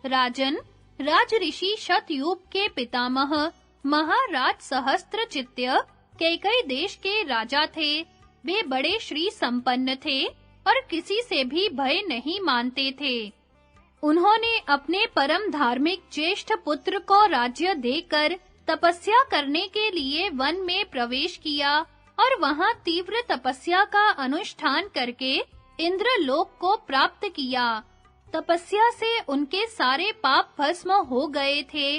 राजन, राजऋषि शतयूप के पितामह महाराज सहस्त्रचित्य कैकई देश के राजा थे। वे बड़े श्री संपन्न थे और किसी से भी भय नहीं मानते थे। उन्होंने अपने परम धार्मिक ज्येष्ठ पुत्र को राज्य देकर तपस्या करने के लिए वन में प्रवेश किया और वहां तीव्र तपस्या का अनुष्ठान करके इंद्रलोक को प्राप्त किया। तपस्या से उनके सारे पाप भस्म हो गए थे।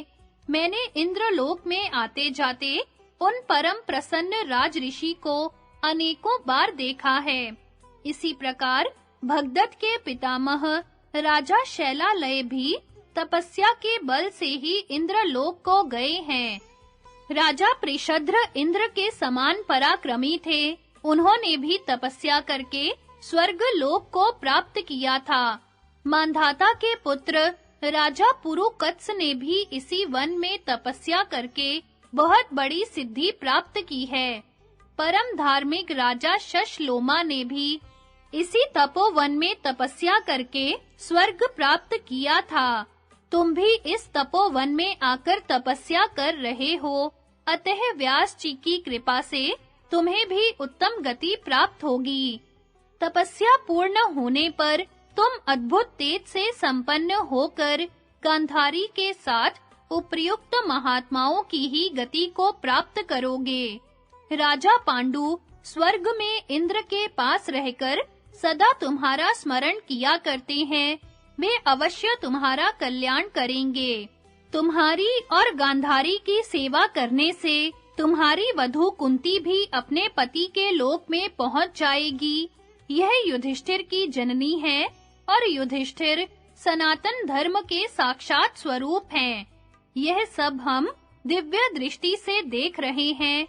मैंने इंद्रलोक में आते जाते उन परम प्रसन्न राजऋषि को अनेकों बार देखा है। इसी प्रकार भगदत्त के पितामह राजा शैलालय भी तपस्या के बल से ही इंद्रलोक को गए हैं। राजा प्रिशद्र इंद्र के समान पराक्रमी थे। उन्होंने भी तपस्या करके स्वर्ग लोक को प्राप्त किया था। मांधाता के पुत्र राजा पुरुकत्स ने भी इसी वन में तपस्या करके बहुत बड़ी सिद्धि प्राप्त की है। परम धार्मिक राजा शशलोमा ने भी इसी तपोवन में तपस्या करके स्वर्ग प्राप्त किया था। तुम भी इस तपोवन में आकर तपस्या कर रहे हो, अतः व्यास जी की कृपा से तुम्हें भी उत्तम गति प्राप्त होगी। तपस्या पूर्ण होने पर तुम अद्भुत तेज से संपन्न होकर गांधारी के साथ उपयुक्त महात्माओं की ही गति को प्राप्त करोगे। राजा पांडु स्वर्ग में इंद्र के पास रहकर सदा तुम्हारा स्मरण किया करते हैं। वे अवश्य तुम्हारा कल्याण करेंगे। तुम्हारी और गांधारी की सेवा करने से तुम्हारी वधू कुंती भी अपने पति के लोक में पहुंच जाएगी। यह युधिष्ठिर की जननी है और युधिष्ठिर सनातन धर्म के साक्षात स्वरूप हैं। यह सब हम दिव्य दृष्टि से देख रहे हैं।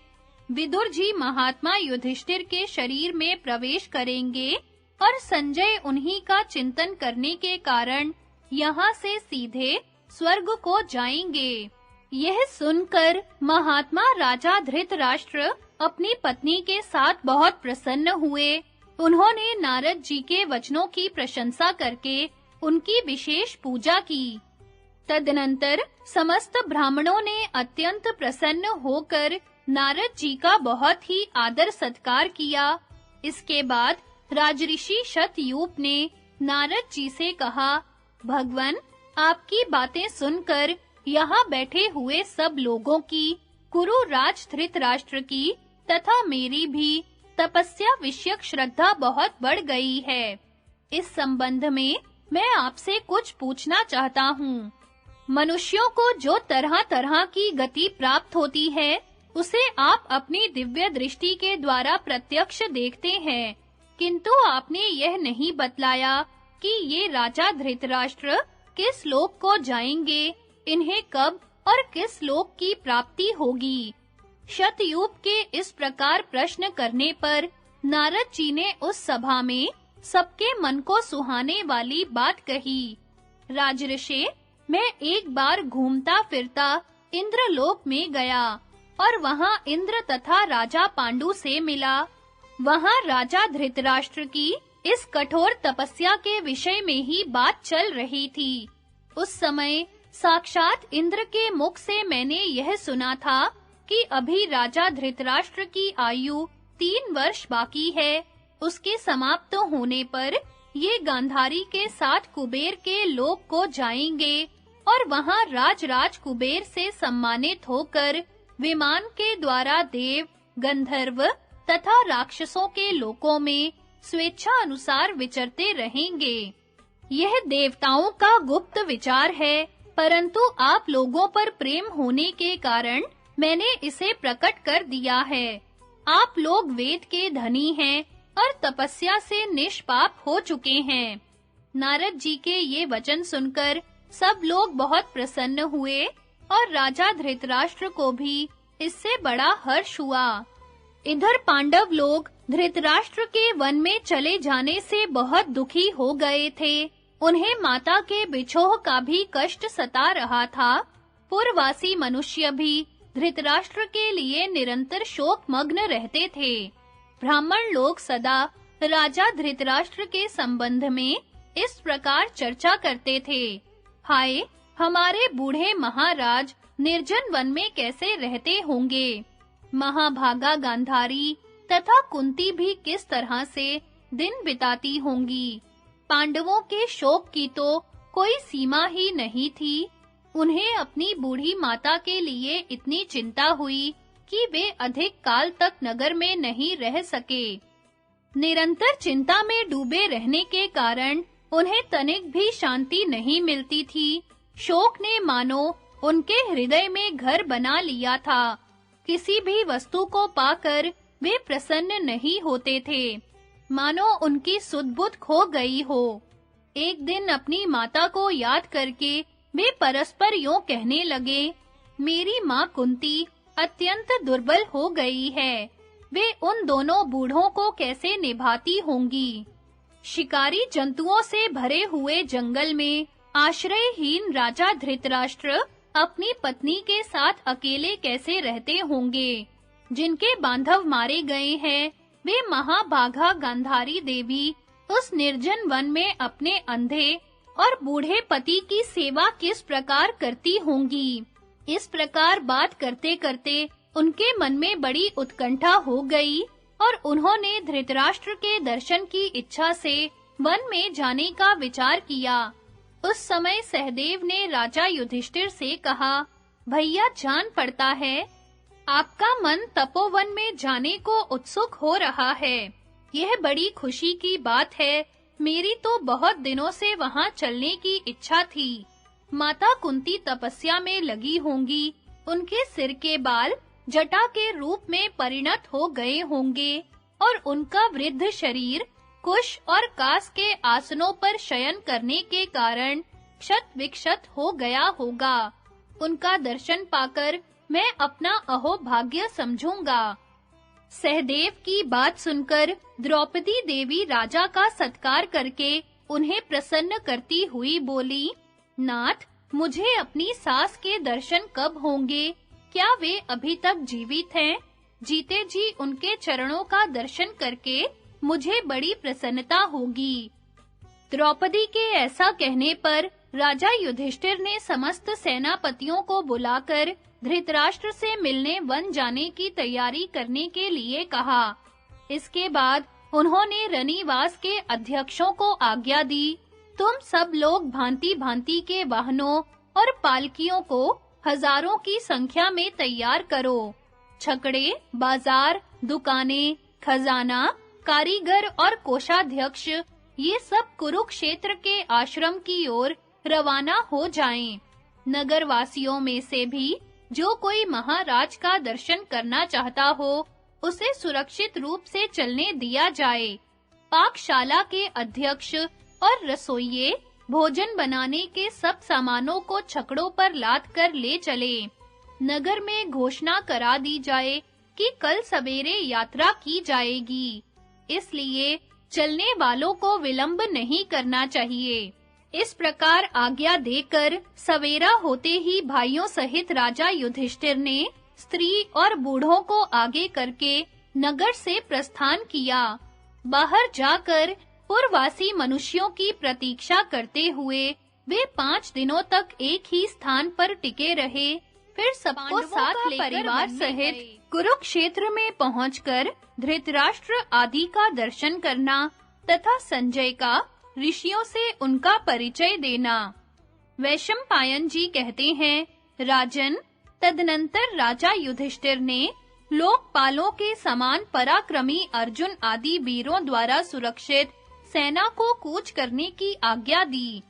विदुर जी महात्मा युधिष्ठिर के शरीर में प्रवेश करेंगे और संजय उन्हीं का चिंतन करने के कारण यहाँ से सीधे स्वर्ग को जाएंगे। यह सुनकर महात्मा राजा धृतराष्ट्र अपनी पत्नी के साथ बहुत प्रसन्न हुए। उन्होंने नारद जी के वचनों की प्रशंसा करके उनकी विशेष पूजा की। तदनंतर समस्त ब्राह्मणों ने अत्यंत प्रसन्न होकर नारद जी का बहुत ही आदर सत्कार किया। इसके बाद राजऋषि शतयूप ने नारद जी से कहा, भगवन, आपकी बातें सुनकर यहाँ बैठे हुए सब लोगों की, कुरु राज धृतराष्ट्र की तथा मेरी भी तपस्या विषयक श्रद्धा बहुत बढ़ गई है। इस संबंध में मैं आपसे कुछ पूछना चाहता हूँ। मनुष्यों को जो तरह-तरह की गति प्राप्त होती है, उसे आप अपनी दिव्य दृष्टि के द्वारा प्रत्यक्ष देखते हैं, किंतु आपने यह नहीं बतलाया कि ये राजा धृतराष्ट्र किस लोक को जाएंगे, इन्हें कब और किस लोक की प्राप्ति होगी। शतयूप के इस प्रकार प्रश्न करने पर नारद जी ने उस सभा में सबके मन को सुहाने वाली बात कही। राजर्षि, मैं एक बार घूमता फिरता इंद्रलोक में गया और वहां इंद्र तथा राजा पांडु से मिला। वहां राजा धृतराष्ट्र की इस कठोर तपस्या के विषय में ही बात चल रही थी। उस समय साक्षात इंद्र के मुख से मैंने यह सुना था कि अभी राजा धृतराष्ट्र की आयु 3 वर्ष बाकी है। उसके समाप्त होने पर ये गांधारी के साथ कुबेर के लोक को जाएंगे और वहां राज कुबेर से सम्मानित होकर विमान के द्वारा देव, गंधर्व तथा राक्षसों के लोकों में स्वेच्छा अनुसार विचरते रहेंगे। यह देवताओं का गुप्त विचार है, परंतु आप लोगों पर प्रेम होने के कारण मैंने इसे प्रकट कर दिया है। आप लोग वेद के धनी हैं और तपस्या से निष्पाप हो चुके हैं। नारद जी के ये वचन सुनकर सब लोग बहुत प्रसन्न हुए और राजा धृतराष्ट्र को भी इससे बड़ा हर्ष हुआ। इधर पांडव लोग धृतराष्ट्र के वन में चले जाने से बहुत दुखी हो गए थे। उन्हें माता के बिछोह का भी कष्ट सता रहा था। पूर्ववासी मनुष्य भी धृतराष्ट्र के लिए निरंतर शोक मग्न रहते थे। ब्राह्मण लोग सदा राजा धृतराष्ट्र के संबंध में इस प्रकार चर्चा करते थे। हाय, हमारे बूढ़े महाराज निर्जन वन में कैसे रहते होंगे। महाभागा गांधारी तथा कुंती भी किस तरह से दिन बिताती होंगी। पांडवों के शोक की तो कोई सीमा ही नहीं थी। उन्हें अपनी बूढ़ी माता के लिए इतनी चिंता हुई कि वे अधिक काल तक नगर में नहीं रह सके। निरंतर चिंता में डूबे रहने के कारण उन्हें तनिक भी शांति नहीं मिलती थी। शोक ने मानो उनके हृदय में घर बना लिया था। किसी भी वस्तु को पाकर वे प्रसन्न नहीं होते थे, मानो उनकी सुध-बुध खो गई हो। एक दिन अपनी माता को याद करके वे परस्पर यूं कहने लगे, मेरी माँ कुंती अत्यंत दुर्बल हो गई है। वे उन दोनों बूढ़ों को कैसे निभाती होंगी। शिकारी जंतुओं से भरे हुए जंगल में आश्रयहीन राजा धृतराष्ट्र अपनी पत्नी के साथ अकेले कैसे रहते होंगे। जिनके बांधव मारे गए हैं, वे महाभागा गांधारी देवी उस निर्जन वन में अपने अंधे और बूढ़े पति की सेवा किस प्रकार करती होंगी। इस प्रकार बात करते-करते उनके मन में बड़ी उत्कंठा हो गई और उन्होंने धृतराष्ट्र के दर्शन की इच्छा से वन में जाने का विचार किया। उस समय सहदेव ने राजा युधिष्ठिर से कहा, भैया जान पड़ता है, आपका मन तपोवन में जाने को उत्सुक हो रहा है। यह बड़ी खुशी की बात है। मेरी तो बहुत दिनों से वहां चलने की इच्छा थी। माता कुंती तपस्या में लगी होंगी। उनके सिर के बाल जटा के रूप में परिणत हो गए होंगे और उनका वृद्ध शरीर कुश और कास के आसनों पर शयन करने के कारण क्षत विक्षत हो गया होगा। उनका दर्शन पाकर मैं अपना अहोभाग्य समझूंगा। सहदेव की बात सुनकर द्रौपदी देवी राजा का सत्कार करके उन्हें प्रसन्न करती हुई बोली, नाथ, मुझे अपनी सास के दर्शन कब होंगे? क्या वे अभी तक जीवित हैं? जीते जी उनके चरणों का दर्शन करके मुझे बड़ी प्रसन्नता होगी। द्रौपदी के ऐसा कहने पर राजा युधिष्ठिर ने समस्त सेनापतियों को बुलाकर धृतराष्ट्र से मिलने वन जाने की तैयारी करने के लिए कहा। इसके बाद उन्होंने रनिवास के अध्यक्षों को आज्ञा दी, तुम सब लोग भांति-भांति के वाहनों और पालकियों को हजारों की संख्या में तैयार करो। छकड़े, बाजार, दुकानें, खजाना, कारीगर और कोषाध्यक्ष ये सब कुरुक्षेत्र के आश्रम की ओर रवाना हो जाएं। नगरवासियों में से भी जो कोई महाराज का दर्शन करना चाहता हो, उसे सुरक्षित रूप से चलने दिया जाए। पाकशाला के अध्यक्ष और रसोइये भोजन बनाने के सब सामानों को छकड़ों पर लाद कर ले चले। नगर में घोषणा करा दी जाए कि कल सवेरे यात्रा की जाएगी, इसलिए चलने वालों को विलंब नहीं करना चाहिए। इस प्रकार आज्ञा देकर सवेरा होते ही भाइयों सहित राजा युधिष्ठिर ने स्त्री और बूढ़ों को आगे करके नगर से प्रस्थान किया। बाहर जाकर पूर्ववासी मनुष्यों की प्रतीक्षा करते हुए वे 5 दिनों तक एक ही स्थान पर टिके रहे। फिर सबको साथ लेकर परिवार सहित कुरुक्षेत्र में पहुंचकर धृतराष्ट्र आदि का दर्शन करना तथा संजय का ऋषियों से उनका परिचय देना। वैशंपायन जी कहते हैं, राजन, तदनंतर राजा युधिष्ठिर ने लोकपालों के समान पराक्रमी अर्जुन आदि वीरों द्वारा सुरक्षित सेना को कूच करने की आज्ञा दी।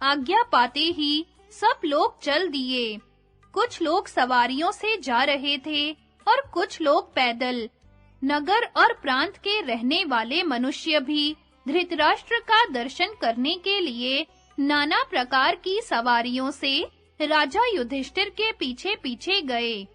आज्ञा पाते ही सब लोग चल दिए। कुछ लोग सवारियों से जा रहे थे और कुछ लोग पैदल। नगर और प्रांत के रहने वाले मनुष्य भी धृतराष्ट्र का दर्शन करने के लिए नाना प्रकार की सवारियों से राजा युधिष्ठिर के पीछे-पीछे गए।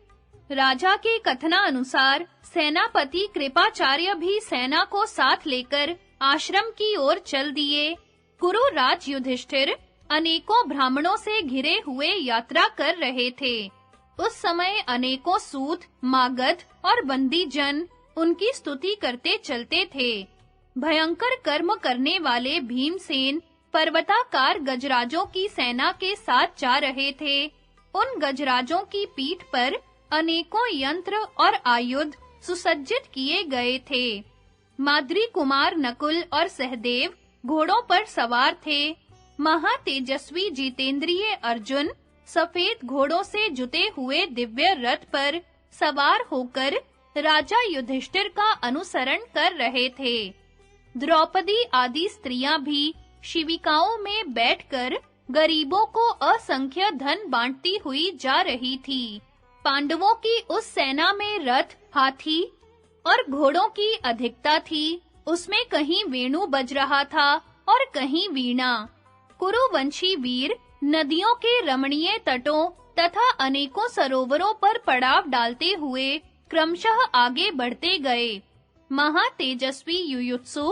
राजा के कथनानुसार सेनापति कृपाचार्य भी सेना को साथ लेकर आश्रम की ओर चल दिए। कुरुराज युधिष्ठिर अनेकों ब्राह्मणों से घिरे हुए यात्रा कर रहे थे। उस समय अनेकों सूत, मागध और बंदी जन उनकी स्तुति करते चलते थे। भयंकर कर्म करने वाले भीमसेन पर्वताकार गजराजों की सेना के साथ जा रहे थे। उन गजराजों की पीठ पर अनेकों यंत्र और आयुध सुसज्जित किए गए थे। माद्री कुमार नकुल और सहदेव घोड़ों पर सवार थे। महातेजस्वी जितेंद्रिय अर्जुन सफेद घोड़ों से जुते हुए दिव्य रथ पर सवार होकर राजा युधिष्ठिर का अनुसरण कर रहे थे। द्रौपदी आदि स्त्रियां भी शिविकाओं में बैठकर गरीबों को असंख्य धन बांटती हुई जा रही थी। पांडवों की उस सेना में रथ, हाथी और घोड़ों की अधिकता थी। उसमें कहीं वेणु बज रहा था और कहीं वीणा। कुरुवंशी वीर नदियों के रमणीय तटों तथा अनेकों सरोवरों पर पड़ाव डालते हुए क्रमशः आगे बढ़ते गए। महातेजस्वी युयुत्सु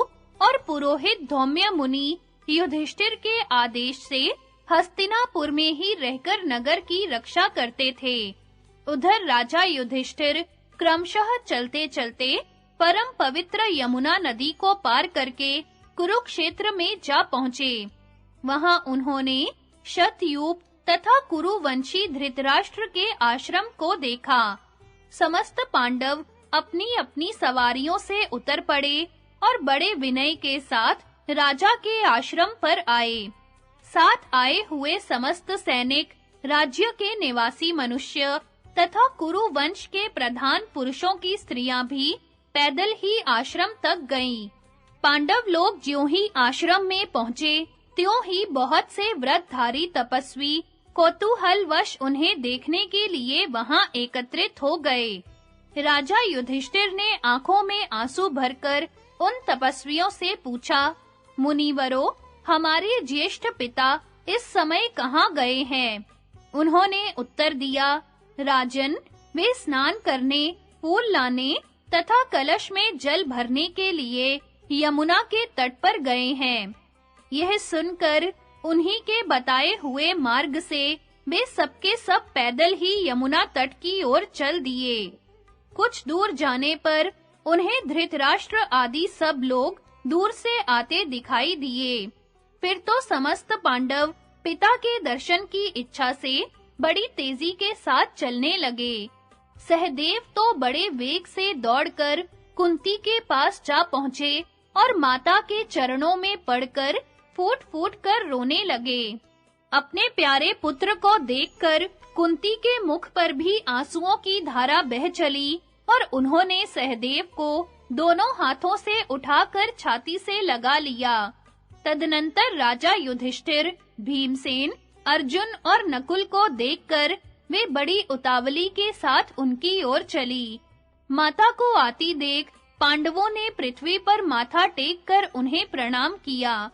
और पुरोहित धौम्य मुनि युधिष्ठिर के आदेश से हस्तिनापुर में ही रहकर नगर की रक्षा करते थे। उधर राजा युधिष्ठिर क्रमशः चलते-चलते परम पवित्र यमुना नदी को पार करके कुरुक्षेत्र में जा पहुँचे। वहां उन्होंने शतयूप तथा कुरुवंशी धृतराष्ट्र के आश्रम को देखा। समस्त पांडव अपनी-अपनी सवारियों से उतर पड़े और बड़े विनय के साथ राजा के आश्रम पर आए। साथ आए हुए समस्त सैनिक, राज्य के निवासी मनुष्य तथा कुरुवंश के प्रधान पुरुषों की स्त्रियां भी पैदल ही आश्रम तक गईं। पांडव लोग ज्यों ही आश्रम में पहुंचे, त्यों ही बहुत से व्रतधारी तपस्वी कौतूहलवश उन्हें देखने के लिए वहां एकत्रित हो गए। राजा युधिष्ठिर ने आंखों में आंसू भरकर उन तपस्वियों से पूछा, मुनिवरों, हमारे ज्येष्ठ पिता इस समय कहाँ गए हैं? उन्होंने उत्तर दिया, राजन, वे स्नान करने, फूल लाने तथा कलश में जल भरने के लिए यमुना के तट पर गए हैं। यह सुनकर उन्हीं के बताए हुए मार्ग से वे सबके सब पैदल ही यमुना तट की ओर चल दिए। कुछ दूर जाने पर उन्हें धृतराष्ट्र आदि सब लोग दूर से आते दिखाई दिए। फिर तो समस्त पांडव पिता के दर्शन की इच्छा से बड़ी तेजी के साथ चलने लगे। सहदेव तो बड़े वेग से दौड़कर कुंती के पास जा पहुँचे और माता के चरणों में पड़कर फूट-फूट कर रोने लगे। अपने प्यारे पुत्र को देखकर कुंती के मुख पर भी आंसुओं की धारा बह चली और उन्होंने सहदेव को दोनों हाथों से उठाकर छाती से लगा लिया। तदनंतर राजा युधिष्ठिर, भीमसेन, अर्जुन और नकुल को देखकर वे बड़ी उतावली के साथ उनकी ओर चली। माता को आती देख पांडवों ने पृथ्वी पर माथा टेककर उन्हें प्रणाम किया।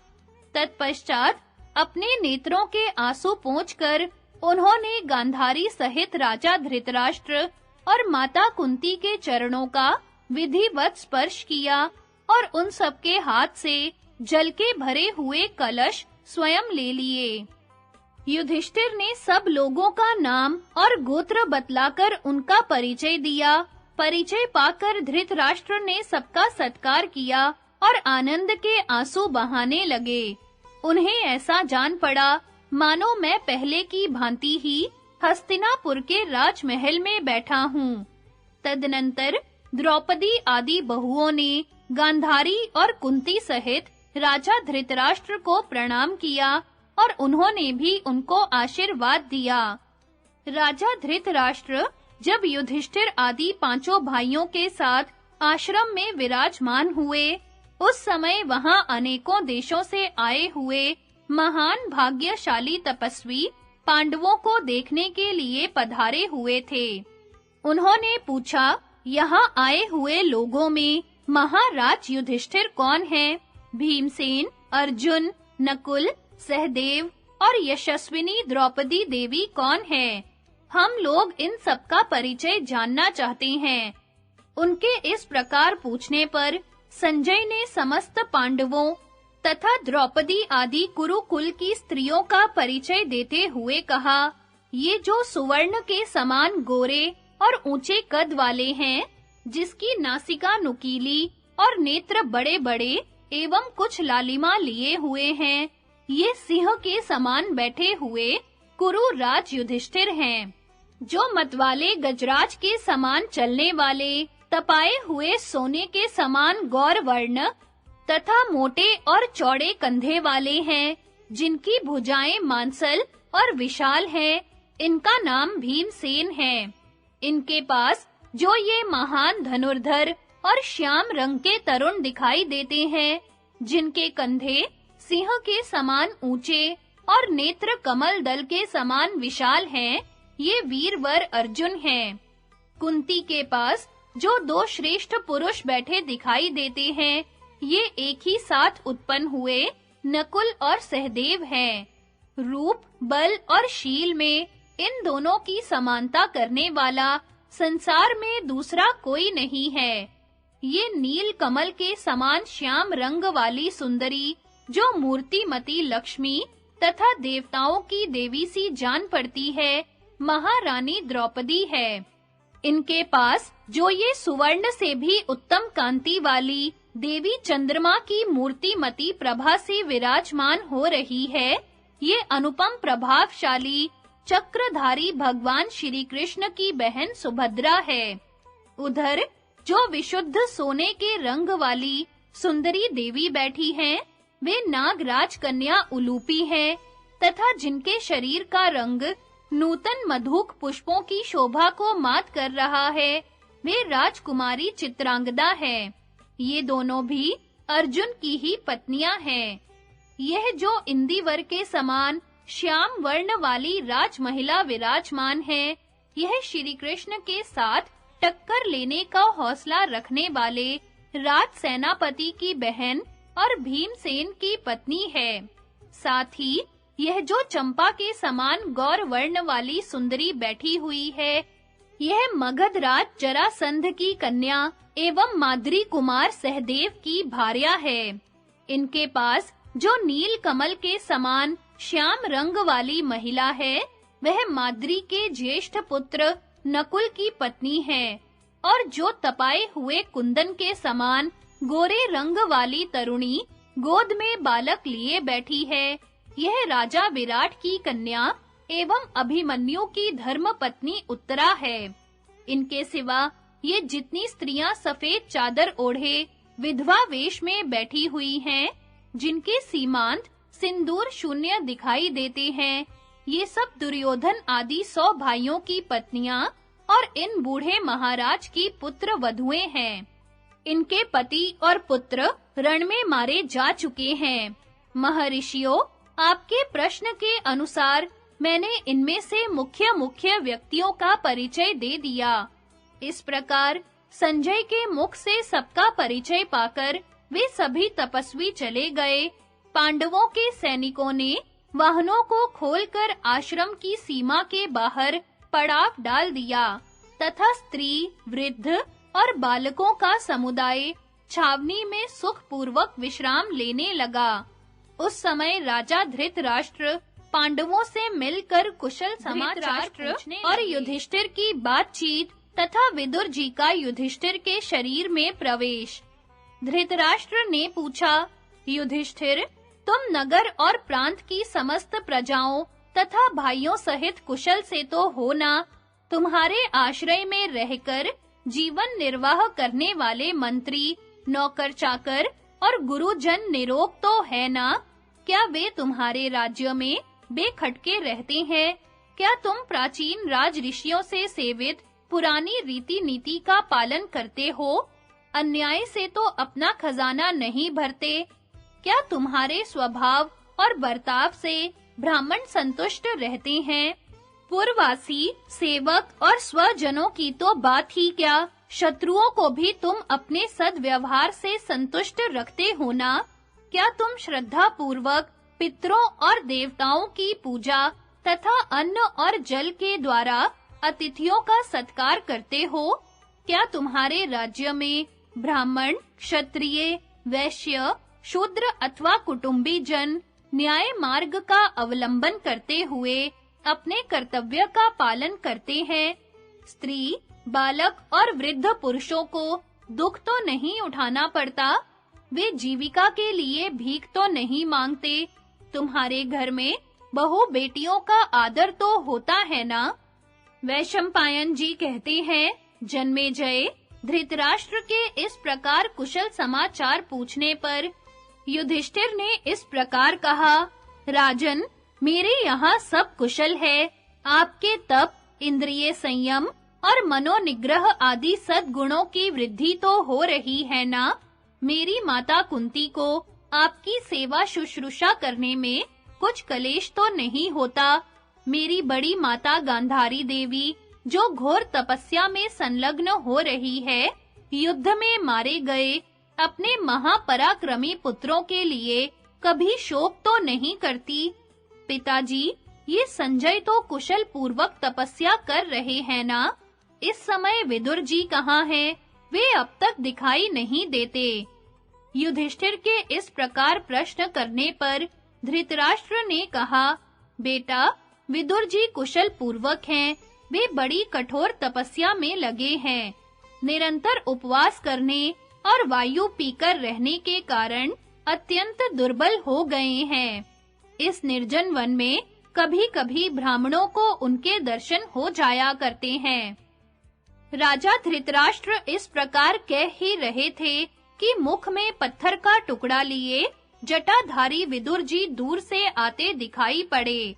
तत्पश्चात अपने नेत्रों के आंसू पोंछकर उन्होंने गांधारी सहित राजा धृतराष्ट्र और माता कुंती के चरणों का विधिवत स्पर्श किया और उन सबके हाथ से जल के भरे हुए कलश स्वयं ले लिए। युधिष्ठिर ने सब लोगों का नाम और गोत्र बतलाकर उनका परिचय दिया। परिचय पाकर धृतराष्ट्र ने सबका सत्कार किया और आनंद के आंसू बहाने लगे। उन्हें ऐसा जान पड़ा मानो मैं पहले की भांति ही हस्तिनापुर के राजमहल में बैठा हूँ। तदनंतर द्रौपदी आदि बहुओं ने गांधारी और कुंती सहित राजा धृतराष्ट्र को प्रणाम किया और उन्होंने भी उनको आशीर्वाद दिया। राजा धृतराष्ट्र जब युधिष्ठिर आदि पांचों भाइयों के साथ आश्रम में विराजमान हुए, उस समय वहां अनेकों देशों से आए हुए महान भाग्यशाली तपस्वी पांडवों को देखने के लिए पधारे हुए थे। उन्होंने पूछा, यहाँ आए हुए लोगों में महाराज युधिष्ठिर कौन हैं? भीमसेन, अर्जुन, नकुल, सहदेव और यशस्विनी द्रौपदी देवी कौन है? हम लोग इन सबका परिचय जानना चाहते हैं। उनके इस प्रकार पूछने पर संजय ने समस्त पांडवों तथा द्रौपदी आदि कुरुकुल की स्त्रियों का परिचय देते हुए कहा, ये जो सुवर्ण के समान गोरे और ऊंचे कद वाले हैं, जिसकी नासिका नुकीली और नेत्र बड़े-बड़े एवं कुछ लालिमा लिए हुए हैं, ये सिंह के समान बैठे हुए कुरु राज युधिष्ठिर हैं, जो मतवाले गजराज के समान चलने वाले, तपाए हुए सोने के समान गौर वर्ण तथा मोटे और चौड़े कंधे वाले हैं, जिनकी भुजाएं मांसल और विशाल हैं। इनका नाम भीमसेन है। इनके पास जो ये महान धनुर्धर और श्याम रंग के तरुण दिखाई देते हैं, जिनके कंधे सिंह के समान ऊंचे और नेत्र कमल दल के समान विशाल हैं, ये वीरवर अर्जुन हैं। कुंती के पास जो दो श्रेष्ठ पुरुष बैठे दिखाई देते हैं, ये एक ही साथ उत्पन्न हुए नकुल और सहदेव हैं। रूप, बल और शील में इन दोनों की समानता करने वाला संसार में दूसरा कोई नहीं है। ये नील कमल के समान श्याम रंग वाली सुंदरी, जो मूर्तिमती लक्ष्मी तथा देवताओं की देवी सी जान पड़ती है, महारानी द्रौपदी है। इनके पास जो ये सुवर्ण से भी उत्तम कांति वाली देवी चंद्रमा की मूर्तिमती प्रभा से विराजमान हो रही है, ये अनुपम प्रभावशाली चक्रधारी भगवान श्री कृष्ण की बहन सुभद्रा है। उधर जो विशुद्ध सोने के रंग वाली सुंदरी देवी बैठी हैं, वे नागराज कन्या उलूपी हैं तथा जिनके शरीर का रंग नूतन मधुक पुष्पों की शोभा को मात कर रहा है, वे राजकुमारी चित्रांगदा है। ये दोनों भी अर्जुन की ही पत्नियां हैं। यह जो इंदिवर के समान श्याम वर्ण वाली राज महिला विराजमान है, यह श्री कृष्ण के साथ टक्कर लेने का हौसला रखने वाले राज सेनापति की बहन और भीमसेन की पत्नी है। साथ ही यह जो चंपा के समान गौर वर्ण वाली सुंदरी बैठी हुई है, यह मगध राज जरासंध की कन्या एवं माद्री कुमार सहदेव की भार्या है। इनके पास जो नील कमल के समान श्याम रंग वाली महिला है, वह माद्री के ज्येष्ठ पुत्र नकुल की पत्नी है, और जो तपाए हुए कुंदन के समान गोरे रंग वाली तरुणी गोद में बालक लिए बैठी है, यह राजा विराट की कन्या एवं अभिमन्यु की धर्म पत्नी उत्तरा है। इनके सिवा ये जितनी स्त्रियां सफेद चादर ओढ़े विधवा वेश में बैठी हुई हैं, जिनके सीमांत सिंदूर शून्य दिखाई देते हैं, ये सब दुर्योधन आदि 100 भाइयों की पत्नियां और इन बूढ़े महाराज की पुत्र वधुएं हैं। इनके पति और पुत्र रण में मारे जा चुके हैं। महर्षियों, आपके प्रश्न के अनुसार मैंने इनमें से मुख्य व्यक्तियों का परिचय दे दिया। इस प्रकार संजय के मुख से सबका परिचय पाकर वे सभी तपस्वी चले गए। पांडवों के सैनिकों ने वाहनों को खोलकर आश्रम की सीमा के बाहर पड़ाव डाल दिया तथा स्त्री, वृद्ध और बालकों का समुदाय छावनी में सुखपूर्वक विश्राम लेने लगा। उस समय राजा धृतराष्ट्र पांडवों से मिलकर कुशल समाचार पूछने और युधिष्ठिर की बातचीत तथा विदुर जी का युधिष्ठिर के शरीर में प्रवेश। धृतराष्ट्र ने पूछा, युधिष्ठिर, तुम नगर और प्रांत की समस्त प्रजाओं तथा भाइयों सहित कुशल से तो हो ना? तुम्हारे आश्रय में रहकर जीवन निर्वाह करने वाले मंत्री, नौकर चाकर और गुरुजन निरोग तो है ना? क्या वे तुम्हारे राज्य में बेखटके रहते हैं? क्या तुम प्राचीन राज ऋषियों से सेवित पुरानी रीति नीति का पालन करते हो? अन्याय से तो अपना खजाना नहीं भरते? क्या तुम्हारे स्वभाव और बर्ताव से ब्राह्मण संतुष्ट रहते हैं? पूर्ववासी, सेवक और स्वजनों की तो बात ही क्या, शत्रुओं को भी तुम अपने सद्व्यवहार से संतुष्ट रखते हो ना? क्या तुम श्रद्धा पूर्वक पितरों और देवताओं की पूजा तथा अन्न और जल के द्वारा अतिथियों का सत्कार करते हो? क्या तुम्हारे राज्य में ब्राह्मण, क्षत्रिय, वैश्य, शूद्र अथवा कुटुंबी जन न्याय मार्ग का अवलंबन करते हुए अपने कर्तव्य का पालन करते हैं? स्त्री, बालक और वृद्ध पुरुषों को दुख तो नहीं उठाना पड़ता? वे जीविका के लिए भीख तो नहीं मांगते? तुम्हारे घर में बहू बेटियों का आदर तो होता है ना? वैशंपायन जी कहते हैं, जन्मेजय, धृतराष्ट्र के इस प्रकार कुशल समाचार पूछने पर युधिष्ठिर ने इस प्रकार कहा, राजन, मेरे यहाँ सब कुशल है। आपके तप, इंद्रिय संयम और मनोनिग्रह आदि सद्गुणों की वृद्धि तो हो रही है ना? मेरी माता कुंती को आपकी सेवा शुश्रूषा करने में कुछ कलेश तो नहीं होता। मेरी बड़ी माता गांधारी देवी, जो घोर तपस्या में संलग्न हो रही है, युद्ध में मारे गए अपने महापराक्रमी पुत्रों के लिए कभी शोक तो नहीं करती। पिताजी, ये संजय तो कुशल पूर्वक तपस्या कर रहे हैं ना? इस समय विदुर जी कहाँ हैं? वे अब तक दिखाई नहीं देते। युधिष्ठिर के इस प्रकार प्रश्न करने पर धृतराष्ट्र ने कहा, बेटा, विदुर जी कुशल पूर्वक हैं। वे बड़ी कठोर तपस्या में लगे हैं। निरंतर उपवास करने और वायु पीकर रहने के कारण अत्यंत दुर्बल हो गए हैं। इस निर्जन वन में कभी-कभी ब्राह्मणों को उनके दर्शन हो जाया करते हैं। राजा धृतराष्ट्र इस प्रकार कह ही रहे थे कि मुख में पत्थर का टुकड़ा लिए जटाधारी विदुर जी दूर से आते दिखाई पड़े।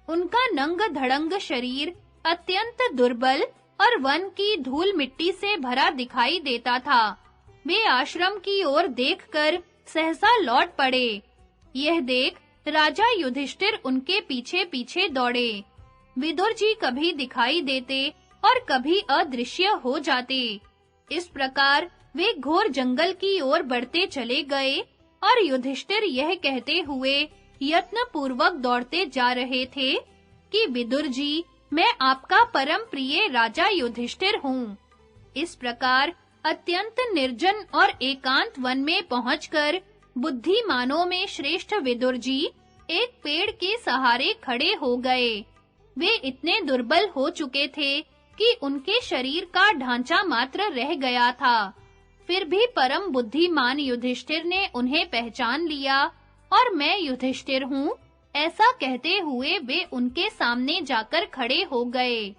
उनका नंग-धड़ंग शरीर अत्यंत दुर्बल और वन की धूल मिट्टी से भरा दिखाई देता था। वे आश्रम की ओर देखकर सहसा लौट पड़े। यह देख राजा युधिष्ठिर उनके पीछे-पीछे दौड़े। विदुर जी कभी दिखाई देते और कभी अदृश्य हो जाते। इस प्रकार वे घोर जंगल की ओर बढ़ते चले गए और युधिष्ठिर यह कहते हुए यत्न पूर्वक दौड़ते जा रहे थे कि विदुर जी, मैं आपका परम प्रिय राजा युधिष्ठिर हूँ। इस प्रकार अत्यंत निर्जन और एकांत वन में पहुंचकर बुद्धिमानों में श्रेष्ठ विदुर जी एक पेड़ के सहारे खड़े हो गए। वे इतने दुर्बल हो चुके थे कि उनके शरीर का ढांचा मात्र रह गया था। फिर भी परम बुद्धिमान युधिष्ठिर ने उन्हें पहचान लिया और मैं युधिष्ठिर हूँ, ऐसा कहते हुए वे उनके सामने जाकर खड़े हो गए।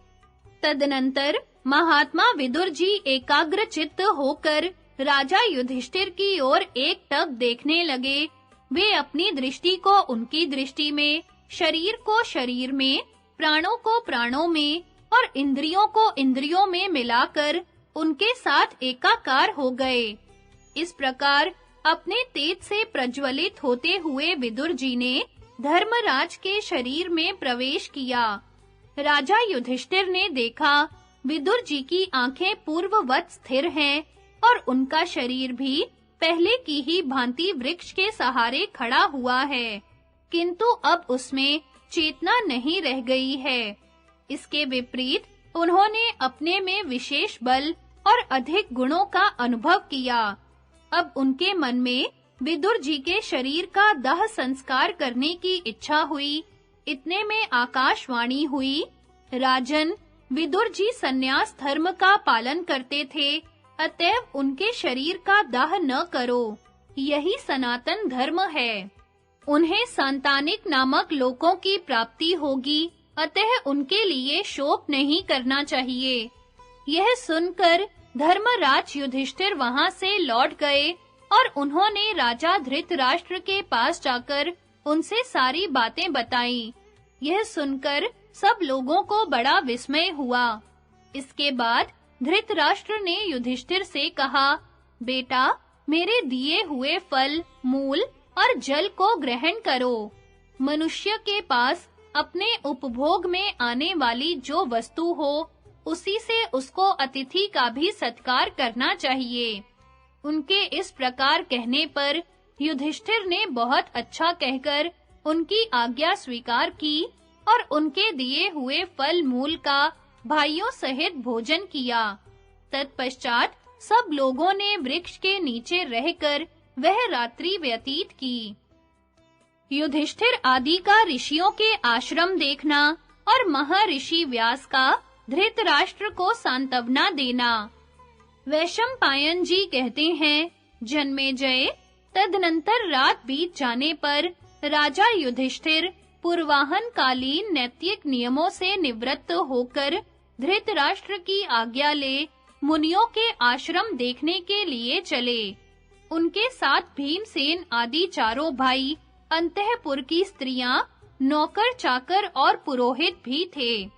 तदनंतर महात्मा विदुर जी एकाग्र चित्त होकर राजा युधिष्ठिर की ओर एकटक देखने लगे। वे अपनी दृष्टि को उनकी दृष्टि में, शरीर को शरीर में, प्राणों को प्राणों में और इंद्रियों को इंद्रियों में मिलाकर उनके साथ एकाकार हो गए। इस प्रकार अपने तेज से प्रज्वलित होते हुए विदुर जी ने धर्मराज के शरीर में प्रवेश किया। राजा युधिष्ठिर ने देखा विदुर जी की आंखें पूर्ववत स्थिर हैं और उनका शरीर भी पहले की ही भांति वृक्ष के सहारे खड़ा हुआ है, किंतु अब उसमें चेतना नहीं रह गई है। इसके विपरीत उन्होंने अपने में विशेष बल और अधिक गुणों का अनुभव किया। अब उनके मन में विदुर जी के शरीर का दाह संस्कार करने की इच्छा हुई। इतने में आकाशवाणी हुई, राजन, विदुर जी संन्यास धर्म का पालन करते थे, अतएव उनके शरीर का दाह न करो, यही सनातन धर्म है। उन्हें सांतानिक नामक लोकों की प्राप्ति होगी, अतः उनके लिए शोक नहीं करना चाहिए। यह सुनकर धर्मराज युधिष्ठिर वहां से लौट गए और उन्होंने राजा धृतराष्ट्र के पास जाकर उनसे सारी बातें बताईं। यह सुनकर सब लोगों को बड़ा विस्मय हुआ। इसके बाद धृतराष्ट्र ने युधिष्ठिर से कहा, बेटा, मेरे दिए हुए फल, मूल और जल को ग्रहण करो। मनुष्य के पास अपने उपभोग में आने वाली जो वस्तु हो, उसी से उसको अतिथि का भी सत्कार करना चाहिए। उनके इस प्रकार कहने पर युधिष्ठिर ने बहुत अच्छा कहकर उनकी आज्ञा स्वीकार की और उनके दिए हुए फल मूल का भाइयों सहित भोजन किया। तत्पश्चात सब लोगों ने वृक्ष के नीचे रहकर वह रात्रि व्यतीत की। युधिष्ठिर आदि का ऋषियों के आश्रम देखना और महर्षि व्यास का धृतराष्ट्र को सांत्वना देना। वैशंपायन जी कहते हैं, जन्मेजय, तदनंतर रात बीत जाने पर राजा युधिष्ठिर पूर्वाहन कालीन नैतिक नियमों से निवृत्त होकर धृतराष्ट्र की आज्ञा ले मुनियों के आश्रम देखने के लिए चले। उनके साथ भीमसेन आदि चारों भाई, अंतःपुर की स्त्रियां, नौकर चाकर और पुरोहित भी थे।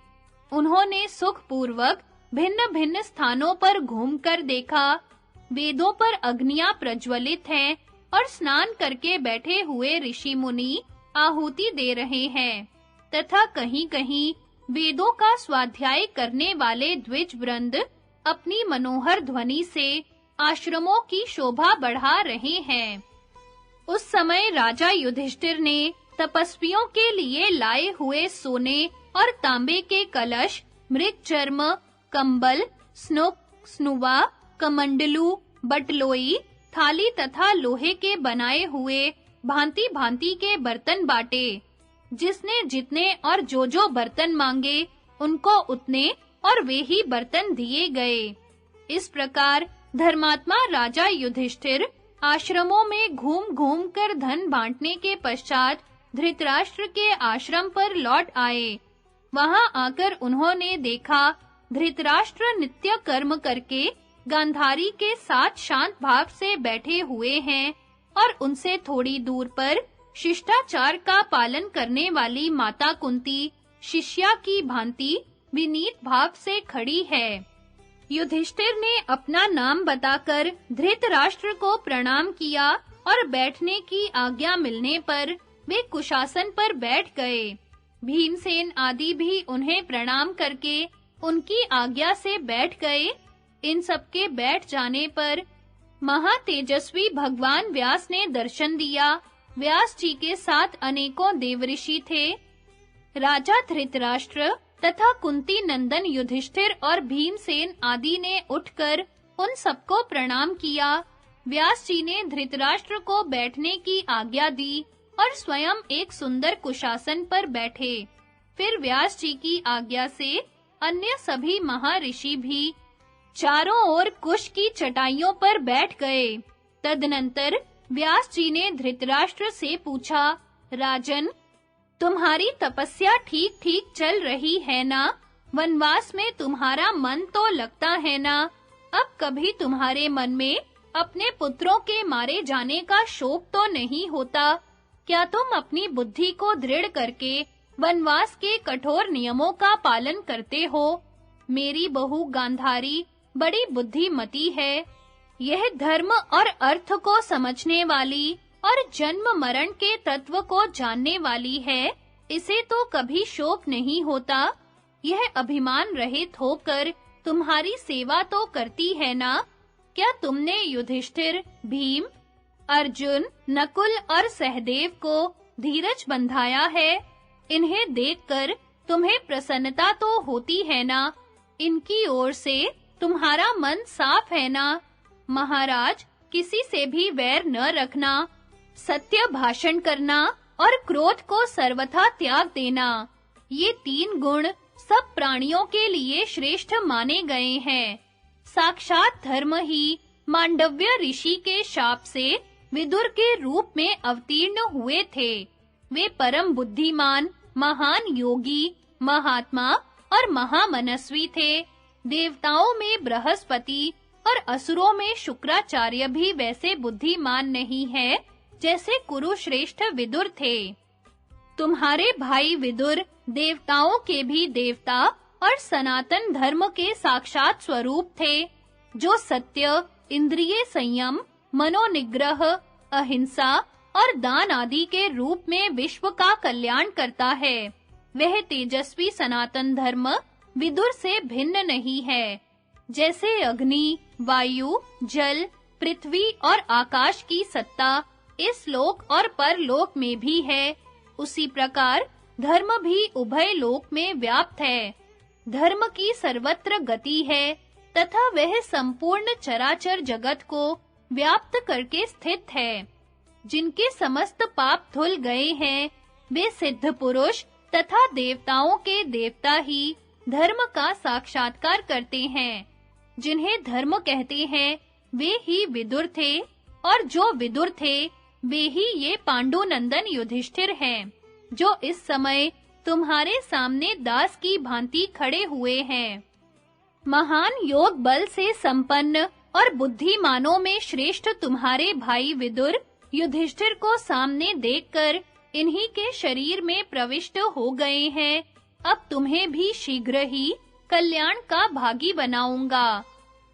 उन्होंने सुखपूर्वक भिन्न-भिन्न स्थानों पर घूमकर देखा। वेदों पर अग्नियां प्रज्वलित हैं और स्नान करके बैठे हुए ऋषि मुनि आहुति दे रहे हैं तथा कहीं-कहीं वेदों का स्वाध्याय करने वाले द्विज वृंद अपनी मनोहर ध्वनि से आश्रमों की शोभा बढ़ा रहे हैं। उस समय राजा युधिष्ठिर ने तपस्वियों के लिए लाए हुए सोने और तांबे के कलश, मृग चर्म, कंबल, स्नुक, स्नुवा, कमंडलू, बटलोई, थाली तथा लोहे के बनाए हुए भांति-भांति के बर्तन बांटे। जिसने जितने और जो बर्तन मांगे उनको उतने और वे ही बर्तन दिए गए। इस प्रकार धर्मात्मा राजा युधिष्ठिर आश्रमों में घूम-घूम कर धन बांटने के पश्चात धृतराष्ट्र के आश्रम पर लौट आए। वहां आकर उन्होंने देखा धृतराष्ट्र नित्य कर्म करके गांधारी के साथ शांत भाव से बैठे हुए हैं और उनसे थोड़ी दूर पर शिष्टाचार का पालन करने वाली माता कुंती शिष्या की भांति विनीत भाव से खड़ी है। युधिष्ठिर ने अपना नाम बताकर धृतराष्ट्र को प्रणाम किया और बैठने की आज्ञा मिलने पर वे कुशासन पर बैठ गए। भीमसेन आदि भी उन्हें प्रणाम करके उनकी आज्ञा से बैठ गए। इन सबके बैठ जाने पर महातेजस्वी भगवान व्यास ने दर्शन दिया। व्यास जी के साथ अनेकों देवऋषि थे। राजा धृतराष्ट्र तथा कुंती नंदन युधिष्ठिर और भीमसेन आदि ने उठकर उन सबको प्रणाम किया। व्यास जी ने धृतराष्ट्र को बैठने की आज्ञा दी और स्वयं एक सुंदर कुशासन पर बैठे। फिर व्यास जी की आज्ञा से अन्य सभी महर्षि भी चारों ओर कुश की चटाइयों पर बैठ गए। तदनंतर व्यास जी ने धृतराष्ट्र से पूछा, राजन, तुम्हारी तपस्या ठीक-ठीक चल रही है ना? वनवास में तुम्हारा मन तो लगता है ना? अब कभी तुम्हारे मन में अपने पुत्रों के मारे जाने का शोक तो नहीं होता? क्या तुम अपनी बुद्धि को दृढ़ करके वनवास के कठोर नियमों का पालन करते हो? मेरी बहू गांधारी बड़ी बुद्धिमती है। यह धर्म और अर्थ को समझने वाली और जन्म मरण के तत्व को जानने वाली है। इसे तो कभी शोक नहीं होता। यह अभिमान रहित होकर तुम्हारी सेवा तो करती है ना? क्या तुमने युधिष्ठिर, भीम, अर्जुन, नकुल और सहदेव को धीरज बंधाया है? इन्हें देखकर तुम्हें प्रसन्नता तो होती है ना? इनकी ओर से तुम्हारा मन साफ है ना? महाराज, किसी से भी वैर न रखना, सत्य भाषण करना और क्रोध को सर्वथा त्याग देना, ये 3 गुण सब प्राणियों के लिए श्रेष्ठ माने गए हैं। साक्षात धर्म ही मांडव्य ऋषि के शाप से विदुर के रूप में अवतीर्ण हुए थे। वे परम बुद्धिमान, महान योगी, महात्मा और महामनस्वी थे। देवताओं में बृहस्पति और असुरों में शुक्राचार्य भी वैसे बुद्धिमान नहीं है जैसे कुरुश्रेष्ठ विदुर थे। तुम्हारे भाई विदुर देवताओं के भी देवता और सनातन धर्म के साक्षात स्वरूप थे, जो सत्य, इंद्रिय संयम, मनोनिग्रह, अहिंसा और दान आदि के रूप में विश्व का कल्याण करता है। वह तेजस्वी सनातन धर्म विदुर से भिन्न नहीं है। जैसे अग्नि, वायु, जल, पृथ्वी और आकाश की सत्ता इस लोक और परलोक में भी है, उसी प्रकार धर्म भी उभय लोक में व्याप्त है। धर्म की सर्वत्र गति है तथा वह संपूर्ण चराचर जगत को व्याप्त करके स्थित है। जिनके समस्त पाप धुल गए हैं, वे सिद्ध पुरुष तथा देवताओं के देवता ही धर्म का साक्षात्कार करते हैं। जिन्हें धर्म कहते हैं, वे ही विदुर थे, और जो विदुर थे, वे ही ये पांडुनंदन युधिष्ठिर हैं, जो इस समय तुम्हारे सामने दास की भांति खड़े हुए हैं। महान योग बल से संपन्न और बुद्धिमानों में श्रेष्ठ तुम्हारे भाई विदुर युधिष्ठिर को सामने देखकर इन्हीं के शरीर में प्रविष्ट हो गए हैं। अब तुम्हें भी शीघ्र ही कल्याण का भागी बनाऊंगा।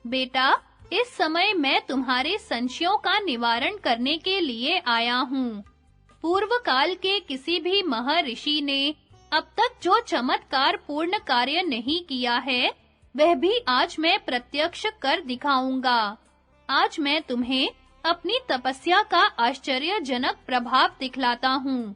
बेटा, इस समय मैं तुम्हारे संशयों का निवारण करने के लिए आया हूँ। पूर्व काल के किसी भी महर्षि ने अब तक जो चमत्कार पूर्ण कार्य नहीं किया है, वह भी आज मैं प्रत्यक्ष कर दिखाऊंगा। आज मैं तुम्हें अपनी तपस्या का आश्चर्यजनक प्रभाव दिखलाता हूँ।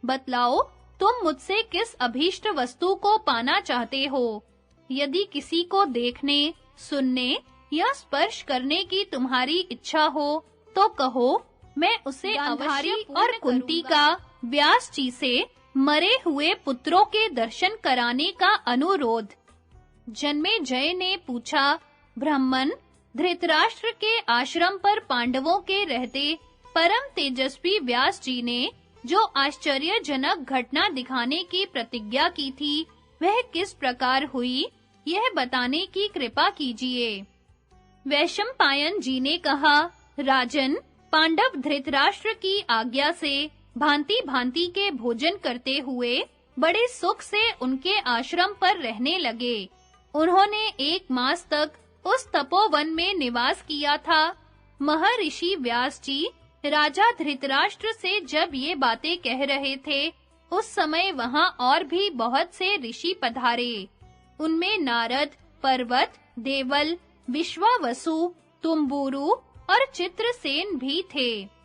बतलाओ, तुम मुझसे किस अभीष्ट वस्तु को पाना चाहते हो? यदि किसी को देखने, सुनने या स्पर्श करने की तुम्हारी इच्छा हो, तो कहो, मैं उसे अवश्य और कुंती का व्यास जी से मरे हुए पुत्रों के दर्शन कराने का अनुरोध। जन्मेजय ने पूछा, ब्राह्मण, धृतराष्ट्र के आश्रम पर पांडवों के रहते परम तेजस्वी व्यास जी ने जो आश्चर्यजनक घटना दिखाने की प्रतिज्ञा की थी, वह किस प्रकार हुई, यह बताने की कृपा कीजिए। वैशंपायन जी ने कहा, राजन, पांडव धृतराष्ट्र की आज्ञा से भांति-भांति के भोजन करते हुए बड़े सुख से उनके आश्रम पर रहने लगे। उन्होंने 1 मास तक उस तपोवन में निवास किया था। महर्षि व्यास जी राजा धृतराष्ट्र से जब ये बातें कह रहे थे, उस समय वहां और भी बहुत से ऋषि पधारे। उनमें नारद, पर्वत, देवल, विश्वावसु, तुम्बुरु और चित्रसेन भी थे।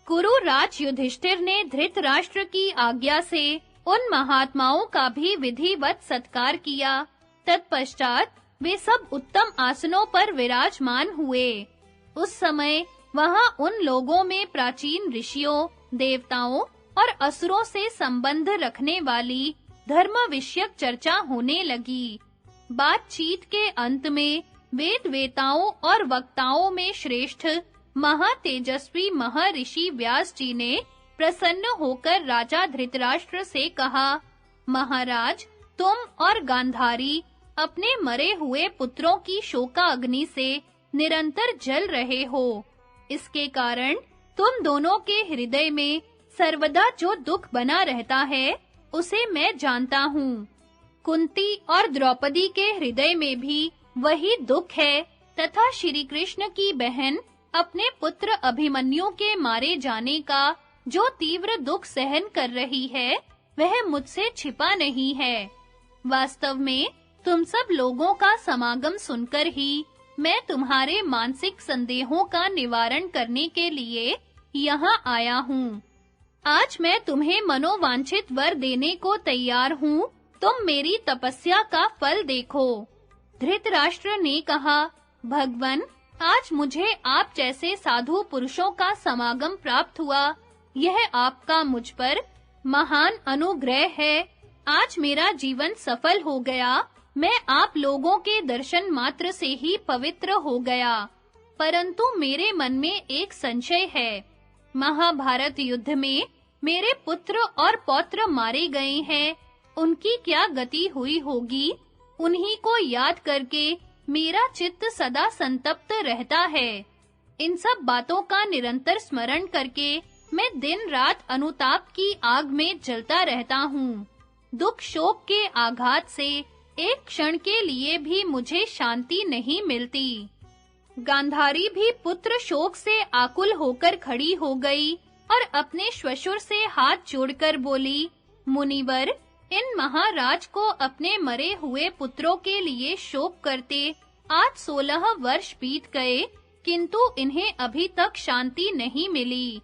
कुरुराज युधिष्ठिर ने धृतराष्ट्र की आज्ञा से उन महात्माओं का भी विधिवत सत्कार किया। तत्पश्चात वे सब उत्तम आसनों पर विराजमान हुए। उस समय वहां उन लोगों में प्राचीन ऋषियों, देवताओं और असुरों से संबंध रखने वाली धर्म विषयक चर्चा होने लगी। बातचीत के अंत में वेद-वेताओं और वक्ताओं में श्रेष्ठ महातेजस्वी महर्षि व्यास जी ने प्रसन्न होकर राजा धृतराष्ट्र से कहा, महाराज, तुम और गांधारी अपने मरे हुए पुत्रों की शोकाग्नि से निरंतर जल रहे हो। इसके कारण तुम दोनों के हृदय में सर्वदा जो दुख बना रहता है, उसे मैं जानता हूँ। कुंती और द्रौपदी के हृदय में भी वही दुख है तथा श्री कृष्ण की बहन अपने पुत्र अभिमन्यु के मारे जाने का जो तीव्र दुख सहन कर रही है, वह मुझसे छिपा नहीं है। वास्तव में तुम सब लोगों का समागम सुनकर ही मैं तुम्हारे मानसिक संदेहों का निवारण करने के लिए यहाँ आया हूँ। आज मैं तुम्हें मनोवांछित वर देने को तैयार हूँ। तुम मेरी तपस्या का फल देखो। धृतराष्ट्र ने कहा, भगवन, आज मुझे आप जैसे साधु पुरुषों का समागम प्राप्त हुआ। यह आपका मुझ पर महान अनुग्रह है। आज मेरा जीवन सफल हो गया। मैं आप लोगों के दर्शन मात्र से ही पवित्र हो गया। परंतु मेरे मन में एक संशय है। महाभारत युद्ध में मेरे पुत्र और पौत्र मारे गए हैं। उनकी क्या गति हुई होगी? उन्हीं को याद करके मेरा चित्त सदा संतप्त रहता है। इन सब बातों का निरंतर स्मरण करके मैं दिन रात अनुताप की आग में जलता रहता हूँ। दुख शोक के आघात से एक क्षण के लिए भी मुझे शांति नहीं मिलती। गांधारी भी पुत्र शोक से आकुल होकर खड़ी हो गई और अपने श्वशुर से हाथ जोड़कर बोली, मुनिवर, इन महाराज को अपने मरे हुए पुत्रों के लिए शोक करते आज 16 वर्ष बीत गए, किंतु इन्हें अभी तक शांति नहीं मिली।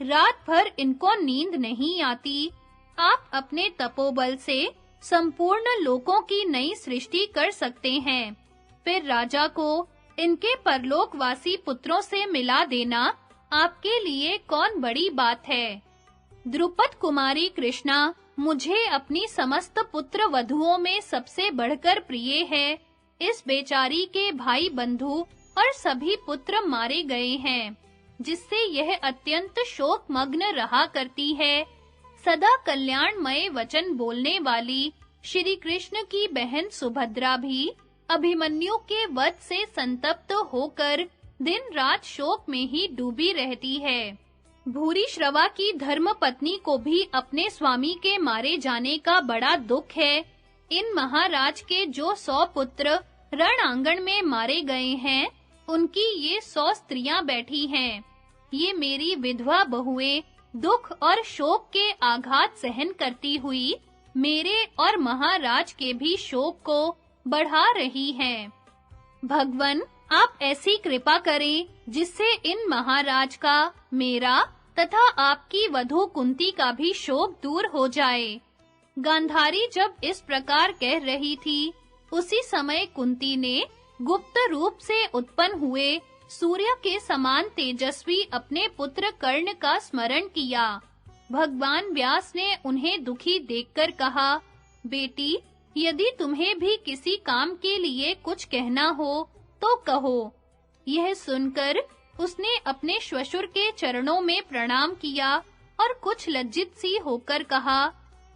रात भर इनको नींद नहीं आती। आप अपने तपोबल से संपूर्ण लोकों की नई सृष्टि कर सकते हैं। फिर राजा को इनके परलोकवासी पुत्रों से मिला देना आपके लिए कौन बड़ी बात है। द्रुपद कुमारी कृष्णा मुझे अपनी समस्त पुत्र वधुओं में सबसे बढ़कर प्रिय है। इस बेचारी के भाई बंधु और सभी पुत्र मारे गए हैं। जिससे यह अत्यंत शोकमग्न रहा करती है। सदा कल्याणमय वचन बोलने वाली श्री कृष्ण की बहन सुभद्रा भी अभिमन्यु के वध से संतप्त होकर दिन रात शोक में ही डूबी रहती है। भूरिश्रवा की धर्मपत्नी को भी अपने स्वामी के मारे जाने का बड़ा दुख है। इन महाराज के जो 100 पुत्र रण आंगन में मारे गए हैं, उनकी ये 100 स्त्रियां बैठी हैं। ये मेरी विधवा बहुएं दुख और शोक के आघात सहन करती हुई मेरे और महाराज के भी शोक को बढ़ा रही हैं। भगवन, आप ऐसी कृपा करें जिससे इन महाराज का, मेरा तथा आपकी वधू कुंती का भी शोक दूर हो जाए। गांधारी जब इस प्रकार कह रही थी, उसी समय कुंती ने गुप्त रूप से उत्पन्न हुए सूर्य के समान तेजस्वी अपने पुत्र कर्ण का स्मरण किया। भगवान व्यास ने उन्हें दुखी देखकर कहा, बेटी, यदि तुम्हें भी किसी काम के लिए कुछ कहना हो तो कहो। यह सुनकर उसने अपने श्वशुर के चरणों में प्रणाम किया और कुछ लज्जित सी होकर कहा,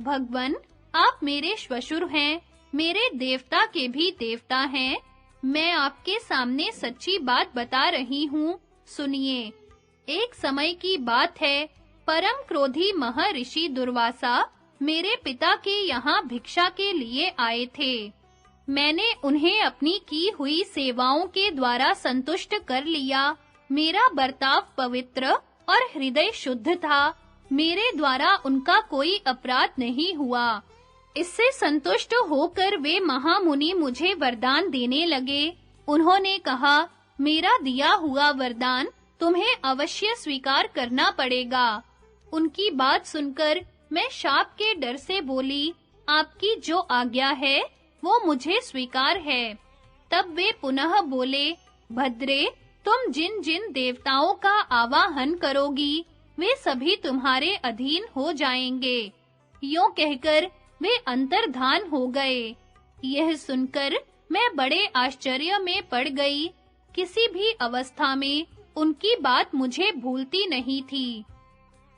भगवन, आप मेरे श्वशुर हैं, मेरे देवता के भी देवता हैं। मैं आपके सामने सच्ची बात बता रही हूँ, सुनिए। एक समय की बात है, परम क्रोधी महर्षि दुर्वासा मेरे पिता के यहाँ भिक्षा के लिए आए थे। मैंने उन्हें अपनी की हुई सेवाओं के द्वारा संतुष्ट कर लिया। मेरा बर्ताव पवित्र और हृदय शुद्ध था। मेरे द्वारा उनका कोई अपराध नहीं हुआ। इससे संतुष्ट होकर वे महामुनि मुझे वरदान देने लगे। उन्होंने कहा, मेरा दिया हुआ वरदान तुम्हें अवश्य स्वीकार करना पड़ेगा। उनकी बात सुनकर मैं शाप के डर से बोली, आपकी जो आज्ञा है वो मुझे स्वीकार है। तब वे पुनः बोले, भद्रे, तुम जिन जिन देवताओं का आवाहन करोगी वे सभी तुम्हारे अधीन हो जाएंगे। यूं कहकर वे अंतर्धान हो गए। यह सुनकर मैं बड़े आश्चर्य में पड़ गई। किसी भी अवस्था में उनकी बात मुझे भूलती नहीं थी।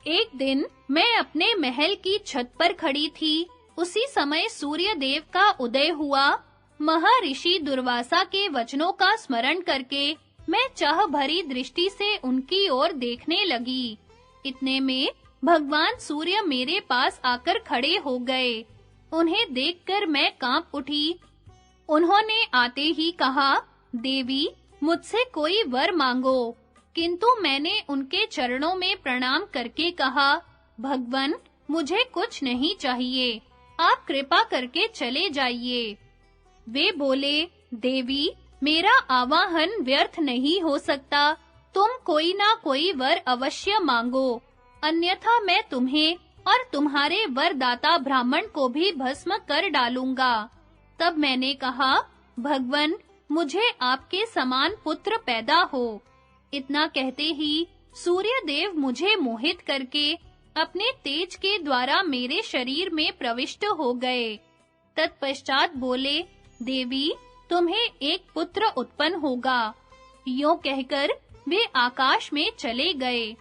एक दिन मैं अपने महल की छत पर खड़ी थी। उसी समय सूर्य देव का उदय हुआ। महर्षि दुर्वासा के वचनों का स्मरण करके मैं चाह भरी दृष्टि से उनकी ओर देखने लगी। इतने में भगवान सूर्य मेरे पास आकर खड़े हो गए। उन्हें देखकर मैं कांप उठी। उन्होंने आते ही कहा, देवी, मुझसे कोई वर मांगो। किंतु मैंने उनके चरणों में प्रणाम करके कहा, भगवन, मुझे कुछ नहीं चाहिए। आप कृपा करके चले जाइए। वे बोले, देवी, मेरा आवाहन व्यर्थ नहीं हो सकता। तुम कोई ना कोई वर अवश्य मांगो, अन्यथा मैं तुम्हें और तुम्हारे वरदाता ब्राह्मण को भी भस्म कर डालूंगा। तब मैंने कहा, भगवन, मुझे आपके समान पुत्र पैदा हो। इतना कहते ही सूर्य देव मुझे मोहित करके अपने तेज के द्वारा मेरे शरीर में प्रविष्ट हो गए। तत्पश्चात बोले, देवी, तुम्हें एक पुत्र उत्पन्न होगा। यूं कहकर वे आकाश में चले गए।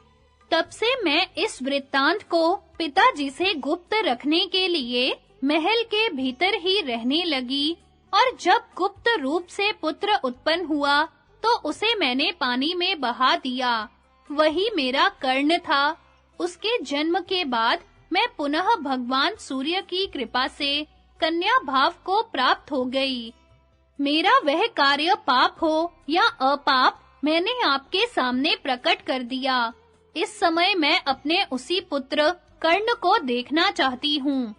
तब से मैं इस वृत्तांत को पिताजी से गुप्त रखने के लिए महल के भीतर ही रहने लगी, और जब गुप्त रूप से पुत्र उत्पन्न हुआ तो उसे मैंने पानी में बहा दिया। वही मेरा कर्ण था। उसके जन्म के बाद मैं पुनः भगवान सूर्य की कृपा से कन्या भाव को प्राप्त हो गई। मेरा वह कार्य पाप हो या अपाप मैंने आपके सामने प्रकट कर दिया। इस समय मैं अपने उसी पुत्र कर्ण को देखना चाहती हूँ।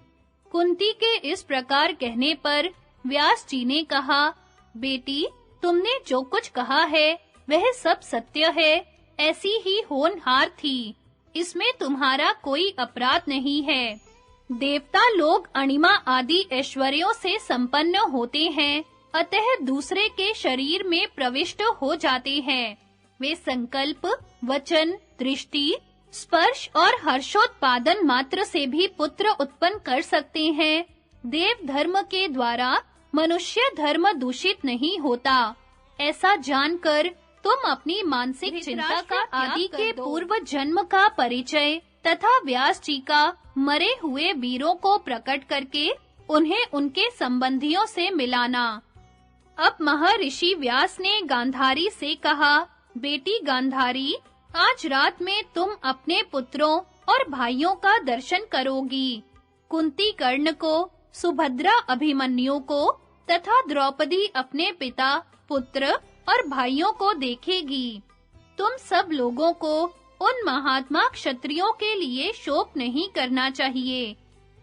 कुंती के इस प्रकार कहने पर व्यास जी ने कहा, बेटी, तुमने जो कुछ कहा है वह सब सत्य है। ऐसी ही होनहार थी। इसमें तुम्हारा कोई अपराध नहीं है। देवता लोग अणिमा आदि ऐश्वर्यों से संपन्न होते हैं, अतः दूसरे के शरीर में प्रविष्ट हो जाते हैं। वे संकल्प, वचन, दृष्टि, स्पर्श और हर्षोत्पादन मात्र से भी पुत्र उत्पन्न कर सकते हैं। देव धर्म के द्वारा मनुष्य धर्म दूषित नहीं होता। ऐसा जानकर तुम अपनी मानसिक चिंता का आदि के पूर्व जन्म का परिचय तथा व्यास जी का मरे हुए वीरों को प्रकट करके उन्हें उनके संबंधियों से मिलाना। अब महर्षि व्यास ने गांधारी से कहा, बेटी गांधारी, आज रात में तुम अपने पुत्रों और भाइयों का दर्शन करोगी। कुंती कर्ण को, सुभद्रा अभिमन्यु को तथा द्रौपदी अपने पिता, पुत्र और भाइयों को देखेगी। तुम सब लोगों को उन महात्मा क्षत्रियों के लिए शोक नहीं करना चाहिए।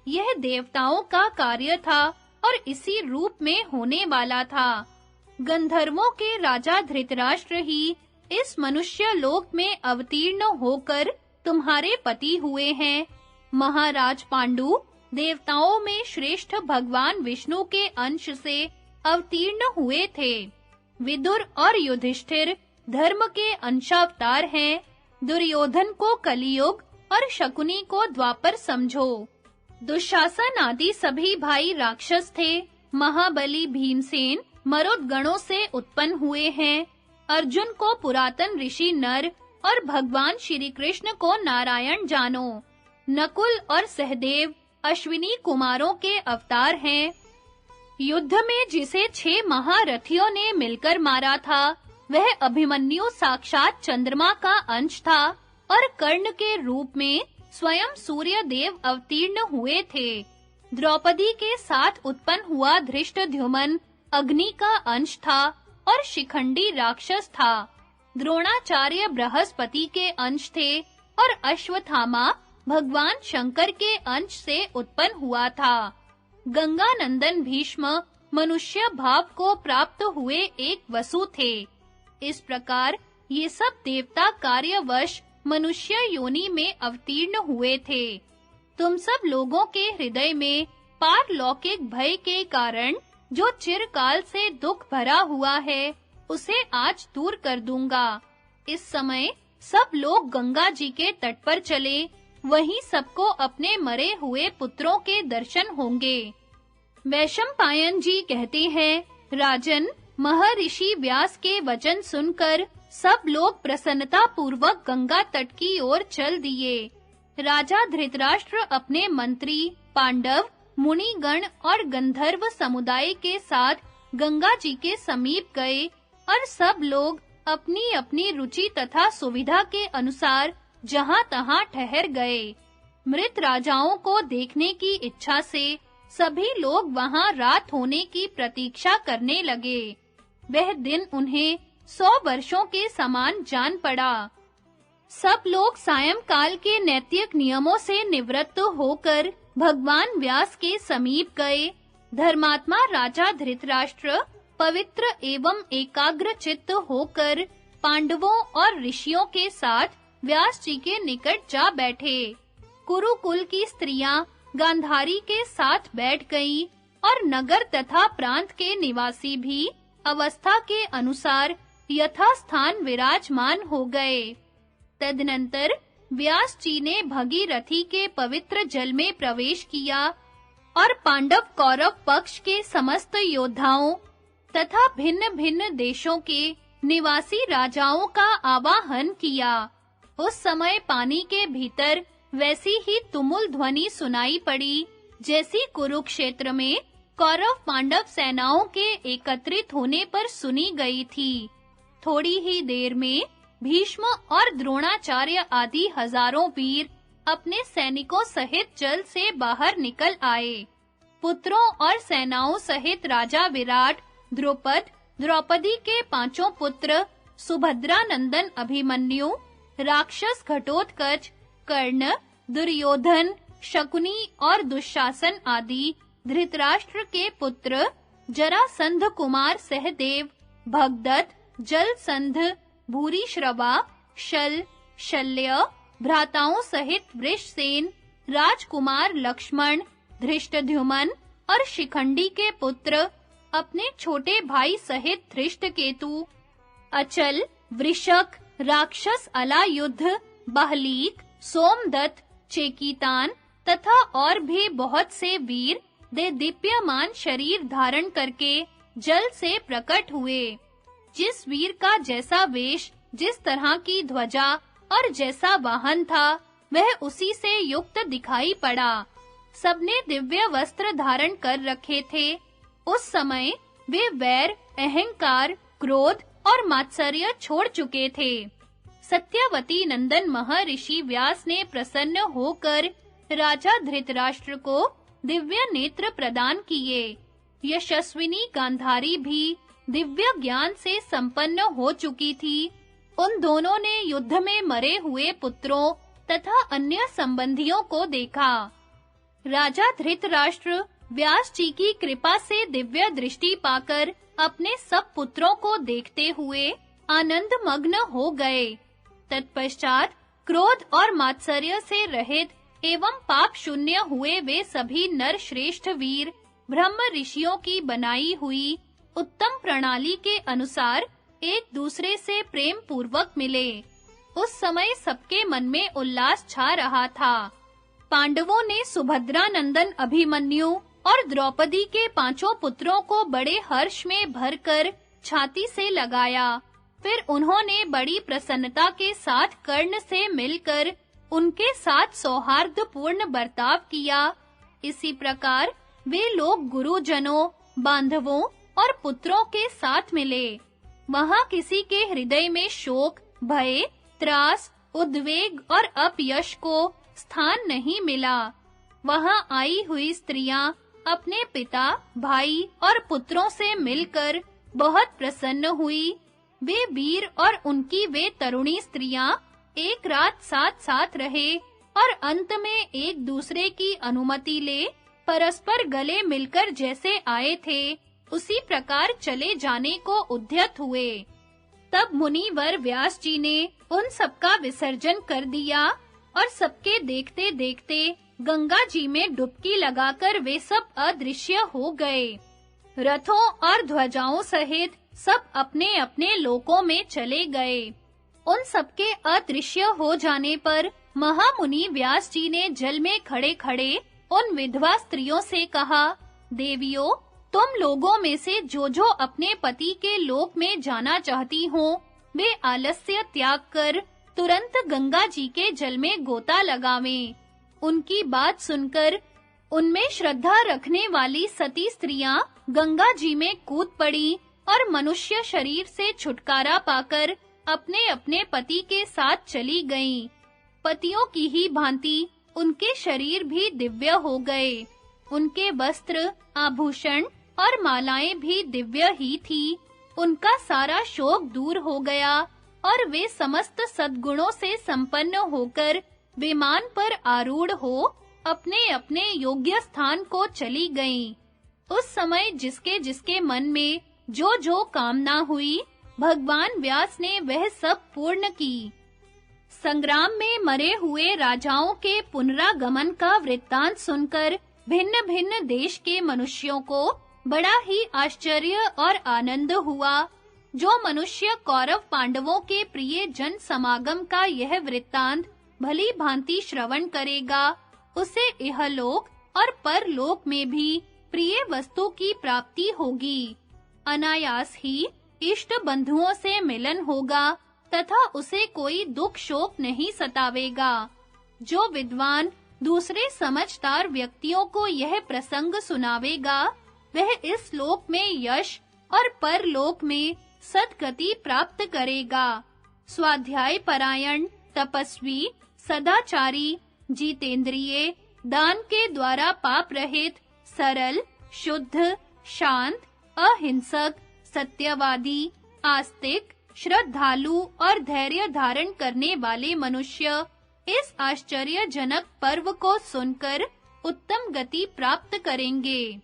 यह देवताओं का कार्य था और इसी रूप में होने वाला था। गंधर्वों के राजा धृतराष्ट्र ही इस मनुष्य लोक में अवतीर्ण होकर तुम्हारे पति हुए हैं। महाराज पांडु देवताओं में श्रेष्ठ भगवान विष्णु के अंश से अवतीर्ण हुए थे। विदुर और युधिष्ठिर धर्म के अंशावतार हैं। दुर्योधन को कलियुग और शकुनी को द्वापर समझो। दुशासन आदि सभी भाई राक्षस थे। महाबली भीमसेन मरुद गणों से उत्पन्न हुए हैं। अर्जुन को पुरातन ऋषि नर और भगवान श्री कृष्ण को नारायण जानो। नकुल और सहदेव अश्विनी कुमारों के अवतार हैं। युद्ध में जिसे 6 महारथियों ने मिलकर मारा था, वह अभिमन्यु साक्षात चंद्रमा का अंश था और कर्ण के रूप में स्वयं सूर्य देव अवतीर्ण हुए थे। द्रौपदी के साथ उत्पन्न हुआ धृष्टद्युम्न अग्नि का अंश था और शिखंडी राक्षस था। द्रोणाचार्य बृहस्पति के अंश थे और अश्वत्थामा भगवान शंकर के अंश से उत्पन्न हुआ था। गंगानंदन भीष्म मनुष्य भाव को प्राप्त हुए एक वसु थे। इस प्रकार ये सब देवता कार्यवश मनुष्य योनि में अवतीर्ण हुए थे। तुम सब लोगों के हृदय में पारलौकिक भय के कारण जो चिरकाल से दुख भरा हुआ है, उसे आज दूर कर दूंगा। इस समय सब लोग गंगा जी के तट पर चले, वहीं सबको अपने मरे हुए पुत्रों के दर्शन होंगे। वैशंपायन जी कहते हैं, राजन, महर्षि व्यास के वचन सुनकर सब लोग प्रसन्नता पूर्वक गंगा तट की ओर चल दिए। राजा धृतराष्ट्र अपने मंत्री, पांडव, मुनिगण और गंधर्व समुदाय के साथ गंगा जी के समीप गए और सब लोग अपनी-अपनी रुचि तथा सुविधा के अनुसार जहां-तहां ठहर गए। मृत राजाओं को देखने की इच्छा से सभी लोग वहां रात होने की प्रतीक्षा करने लगे। वह दिन उन्हें 100 वर्षों के समान जान पड़ा। सब लोग सायंकाल के नैतिक नियमों से निवृत्त होकर भगवान व्यास के समीप गए। धर्मात्मा राजा धृतराष्ट्र पवित्र एवं एकाग्र चित्त होकर पांडवों और ऋषियों के साथ व्यास जी के निकट जा बैठे। कुरुकुल की स्त्रियां गांधारी के साथ बैठ गईं और नगर तथा प्रांत के निवासी भी अवस्था के अनुसार यथास्थान विराजमान हो गए। तदनंतर व्यास जी ने भगीरथी के पवित्र जल में प्रवेश किया और पांडव कौरव पक्ष के समस्त योद्धाओं तथा भिन्न-भिन्न देशों के निवासी राजाओं का आवाहन किया। उस समय पानी के भीतर वैसी ही तुमुल ध्वनि सुनाई पड़ी जैसी कुरुक्षेत्र में कौरव पांडव सेनाओं के एकत्रित होने पर सुनी गई थी। थोड़ी ही देर में भीष्म और द्रोणाचार्य आदि हजारों वीर अपने सैनिकों सहित जल से बाहर निकल आए। पुत्रों और सेनाओं सहित राजा विराट, द्रुपद, द्रौपदी के 5 पुत्र, सुभद्रा नंदन अभिमन्यु, राक्षस घटोत्कच, कर्ण, दुर्योधन, शकुनी और दुशासन आदि धृतराष्ट्र के पुत्र, जरासंध कुमार सहदेव, भगदत्त, जलसंध, भूरिश्रवा, शल, शल्य, भ्राताओं सहित वृषसेन, राजकुमार लक्ष्मण, धृष्टद्युम्न और शिखंडी के पुत्र, अपने छोटे भाई सहित धृष्टकेतु, अचल, वृषक, राक्षस अलायुध, बहलीक, सोमदत्त, चेकीतान तथा और भी बहुत से वीर दीप्यमान शरीर धारण करके जल से प्रकट हुए। जिस वीर का जैसा वेश, जिस तरह की ध्वजा और जैसा वाहन था, वह उसी से युक्त दिखाई पड़ा। सबने दिव्य वस्त्र धारण कर रखे थे। उस समय वे वैर, अहंकार, क्रोध और मात्सर्य छोड़ चुके थे। सत्यवती नंदन महर्षि व्यास ने प्रसन्न होकर राजा धृतराष्ट्र को दिव्य नेत्र प्रदान किए। यशस्विनी गांधारी भी दिव्य ज्ञान से संपन्न हो चुकी थी। उन दोनों ने युद्ध में मरे हुए पुत्रों तथा अन्य संबंधियों को देखा। राजा धृतराष्ट्र व्यास जी की कृपा से दिव्य दृष्टि पाकर अपने सब पुत्रों को देखते हुए आनंद मग्न हो गए। तत्पश्चात क्रोध और मात्सर्य से रहित एवं पाप शून्य हुए वे सभी नर श्रेष्ठ वीर ब्रह्म ऋषियों की बनाई हुई उत्तम प्रणाली के अनुसार एक दूसरे से प्रेम पूर्वक मिले। उस समय सबके मन में उल्लास छा रहा था। पांडवों ने सुभद्रा नंदन अभिमन्यु और द्रौपदी के पांचों पुत्रों को बड़े हर्ष में भरकर छाती से लगाया। फिर उन्होंने बड़ी प्रसन्नता के साथ कर्ण से मिलकर उनके साथ सौहार्दपूर्ण बर्ताव किया। इसी प्रकार वे लोग गुरुजनों, बांधवों और पुत्रों के साथ मिले। वहां किसी के हृदय में शोक, भय, त्रास, उद्वेग और अपयश को स्थान नहीं मिला। वहां आई हुई स्त्रियां अपने पिता, भाई और पुत्रों से मिलकर बहुत प्रसन्न हुई। वे वीर और उनकी वे तरुणी स्त्रियां एक रात साथ-साथ रहे और अंत में एक दूसरे की अनुमति ले परस्पर गले मिलकर जैसे आए थे उसी प्रकार चले जाने को उद्यत हुए। तब मुनिवर व्यास जी ने उन सबका विसर्जन कर दिया और सबके देखते-देखते गंगा जी में डुबकी लगाकर वे सब अदृश्य हो गए। रथों और ध्वजाओं सहित सब अपने-अपने लोकों में चले गए। उन सबके अदृश्य हो जाने पर महामुनि व्यास जी ने जल में खड़े-खड़े उन विधवा स्त्रियों से कहा, देवियों, तुम लोगों में से जो अपने पति के लोक में जाना चाहती हो, वे आलस्य त्याग कर तुरंत गंगा जी के जल में गोता लगावें। उनकी बात सुनकर उनमें श्रद्धा रखने वाली सती स्त्रियां गंगा जी में कूद पड़ी और मनुष्य शरीर से छुटकारा पाकर अपने-अपने पति के साथ चली गईं। पतियों की ही भांति उनके शरीर भी दिव्य हो गए। उनके वस्त्र, आभूषण और मालाएं भी दिव्य ही थी। उनका सारा शोक दूर हो गया और वे समस्त सद्गुणों से संपन्न होकर विमान पर आरूढ़ हो अपने-अपने योग्य स्थान को चली गईं। उस समय जिसके मन में जो कामना हुई, भगवान व्यास ने वह सब पूर्ण की। संग्राम में मरे हुए राजाओं के पुनरागमन का वृत्तांत सुनकर भिन्न-भिन्न देश के मनुष्यों को बड़ा ही आश्चर्य और आनंद हुआ। जो मनुष्य कौरव पांडवों के प्रिय जन समागम का यह वृत्तांत भली भांति श्रवण करेगा, उसे इहलोक और परलोक में भी प्रिय वस्तु की प्राप्ति होगी। अनायास ही इष्ट बंधुओं से मिलन होगा तथा उसे कोई दुख शोक नहीं सतावेगा। जो विद्वान दूसरे समझदार व्यक्तियों को यह प्रसंग सुनावेगा, वह इस लोक में यश और परलोक में सद्गति प्राप्त करेगा। स्वाध्याय परायण, तपस्वी, सदाचारी, जितेंद्रिय, दान के द्वारा पाप रहित, सरल, शुद्ध, शांत, अहिंसक, सत्यवादी, आस्तिक, श्रद्धालु और धैर्य धारण करने वाले मनुष्य इस आश्चर्यजनक पर्व को सुनकर उत्तम गति प्राप्त करेंगे।